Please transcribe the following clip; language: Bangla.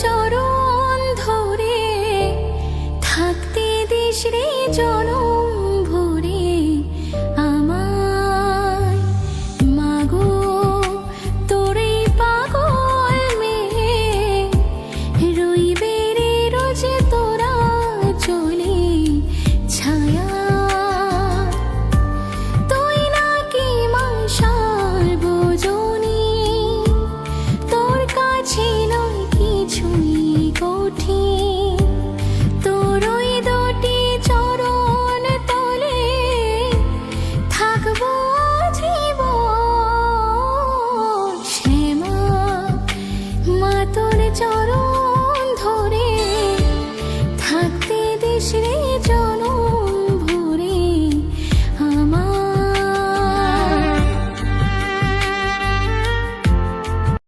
চরণ ধরে থাকতে দিস রে জনম ভরে আমায়। মাগো তোর এই পাগল মেয়ে রইবে রে রোজ তোরা চলে ছায়া। তুই নাকি মা সর্বজনী, তোর কাছে নয় কিছুই কঠিন। তোর ওই দুটি চরণ তলে থাকবো জীবন। শ্যামা মা তোর চরণ